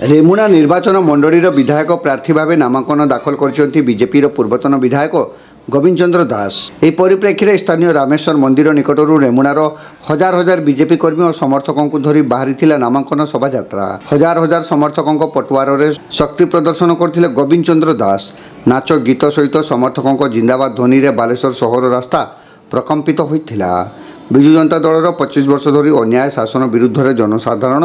रेमुणा निर्वाचन मंडलीर विधायक प्रार्थी भाव नामांकन दाखल कर बीजेपी पूर्वतन विधायक गोविंद चंद्र दास। यह परिप्रेक्षी में स्थानीय रामेश्वर मंदिर निकटरू रेमुणार हजार हजार बीजेपी कर्मी और समर्थकों को धरी बाहरी नामांकन शोभा। हजार हजार समर्थकों पटुआर में शक्ति प्रदर्शन करते गोविंद चंद्र दास। नाच गीत सहित समर्थकों जिंदाबाद ध्वनि में बालेश्वर सहर रास्ता प्रकंपित होता। विजु जनता दलर 25 वर्ष धरी अन्याय शासन विरुद्ध में जनसाधारण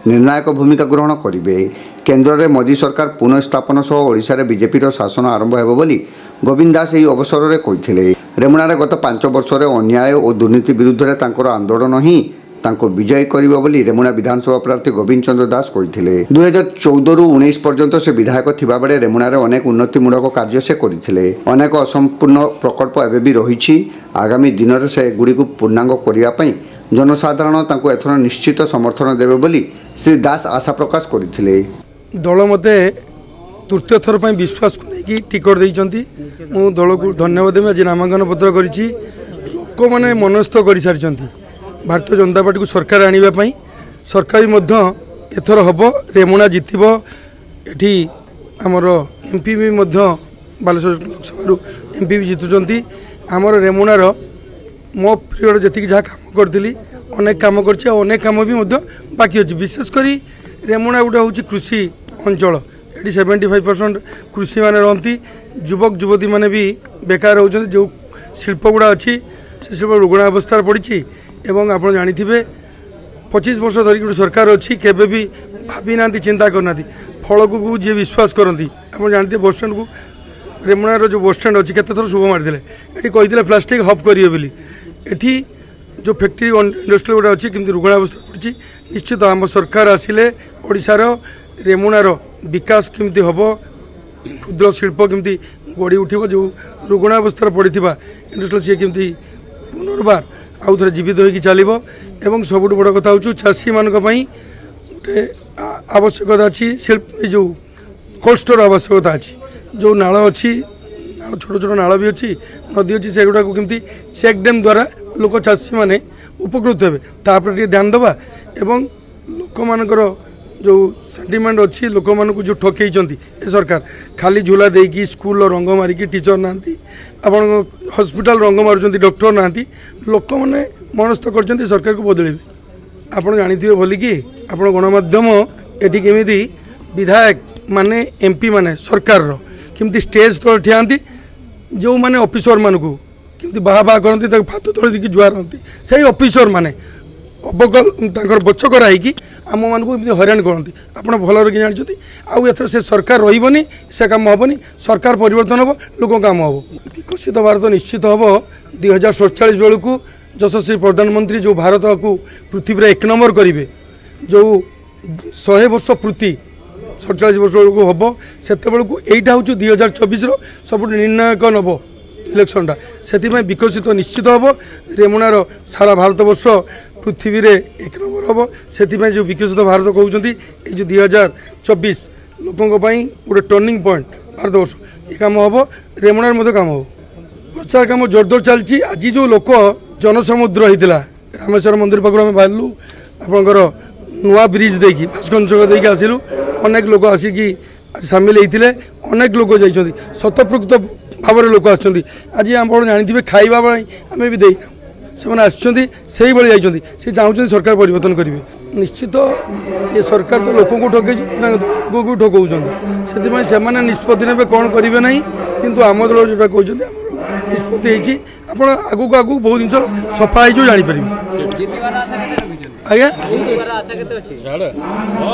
निर्णायक भूमिका ग्रहण करेंगे। केन्द्र में मोदी सरकार पुनः स्थापन सह ओडिशा बीजेपी शासन आरंभ हो बोली गोविंद दास यही अवसर में कहते। रेमुणार गत 5 वर्ष अन्याय और दुर्नीति विरुद्ध में आंदोलन ही विजयी करिबो बोली रेमुणा विधानसभा प्रार्थी गोविंद चंद्र दास कहते। 2014 रु 19 पर्यंत से विधायक थिबा बेले रेमुणार अनेक उन्नतिमूलक कार्य से करथिले। अनेक असंपूर्ण प्रकल्प एबे भी रहिछि। आगामी दिन में से गुड़ी को पूर्णांग करिया पई जनसाधारण तांको एथर निश्चित समर्थन देवे बोली श्री दास आशा प्रकाश करथिले। दल मते तृतीय थर पर विश्वास को लेकिन टिकट देइचंती। मु दल को धन्यवाद देबे। आज नामांकन पत्र करिछि। लोक माने मनस्थ करि सारिचंती भारतीय जनता पार्टी को सरकार आनिबा पई। सरकार मध्य एथर हबो। रेमुणा जितिबो। एठी हमर एमपी भी मध्य बालेश्वर लोकसभा एमपी भी जितुचंती। हमर रेमुणार मो पीरियड जति जहाँ काम करती अनेक काम कर अनेक काम भी बाकी अच्छी। विशेषकर रेमुणा गोटे हूँ कृषि अंचल। ये 75% कृषि माने रहती। युवक युवती माने भी बेकार होती। जो शिल्प गुड़ा अच्छी से शिल्प रुग्ण अवस्था पड़ी। एवं आप जानी 25 वर्ष धरिक गोटे सरकार अच्छी केवे भी भावी ना चिंता करना फल को जी विश्वास करती। आप जानते बस स्टैंड को रेमुणार जो बस स्टैंड अच्छी केते थर शुभ मारते ये कहते प्लास्टिक हफ करेंगे बोली। एठी जो फैक्ट्री इंडस्ट्री गोटे अच्छी कमी रुग्ण अवस्था पड़ी। निश्चित आम सरकार आसिले ओडिशार रेमुणार विकास केमती हम क्षुद्र शिल्प केमती गढ़ी उठिब। जो रुग्ण अवस्था पड़ी इंडस्ट्री सी केमती पुनर्बार आउ थे जीवित होगी चलो। एवं सबुठ बड़ कथा हूँ चाषी मान गोटे आवश्यकता अच्छी। शिल्प जो कोल्ड स्टोर आवश्यकता अच्छी। जो नाल अच्छी छोट छोट नाल भी अच्छी नदी अच्छी से गुड़ा केमती चेक डैम द्वारा लोक चाषी मैंने उपकृत हे तापर ध्यान देवा। एवं लोक मानकर जो सेंटिमेंट अच्छी लोक मान जो ठकई सरकार खाली झूला देकी स्कूल रंग मारिकी टीचर ना आपण हॉस्पिटल रंग मारुंट डॉक्टर ना लोक मैंने मनस्थ कर सरकार को बदलेबे। आप जानी बोली कि आप गणमाध्यम एटी केमी विधायक माने एमपी माने सरकार केमती स्टेज तले ठिया जो माने ऑफिसर मान को केमती बाहा बाहा करती हाथ तले देखिए जुआर हमें से ऑफिसर माने अवगल बच कराई आम मान को हैरान करती। आप भल कि जानते आउ एथर से सरकार रही से काम हेनी। सरकार परिवर्तन हम लोक काम हम। विकसित भारत निश्चित हम 2047 बेलू यशस्वी प्रधानमंत्री जो भारत को पृथ्वी 1 नंबर करेंगे। जो 100 वर्ष पूर्ति 47 वर्ष को हम से यहीटा हूँ 2024 सब निर्णायक नब इलेक्शनटा से विकसित निश्चित हम। रेमुणार सारा भारत वर्ष पृथ्वी रे 1 नंबर हम। से जो विकसित भारत कहते ये जो 2024 लोकों गोटे टर्निंग पॉइंट भारत वर्ष ये कम हम। रेमुणार मध्य काम हम। प्रचार कम जोरदार चलती। आज जो लोक जनसमुद्र होता रामेश्वर मंदिर पाखु आम बाहरलु आपंकर नुआ ब्रिज देखी भास्करन छक देखी आसिलु। अनेक लोक आसिकी सामिल होते। अनेक लोक जाइए शत प्रकृत भाव लोक आज आप जानते खाइबा आम भी देना से आसई भाई से चाहते सरकार परिवर्तन करेंगे। निश्चित ये सरकार तो लोक को ठकई लोक को ठकौं से निष्पत्ति ने कौन करेंगे ना किंतु आम दल जोटा कहते निष्पत्ति आप आगू आगू बहुत जिन सफा हो जापर आज्ञा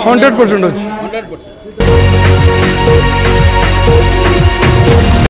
100% अच्छी।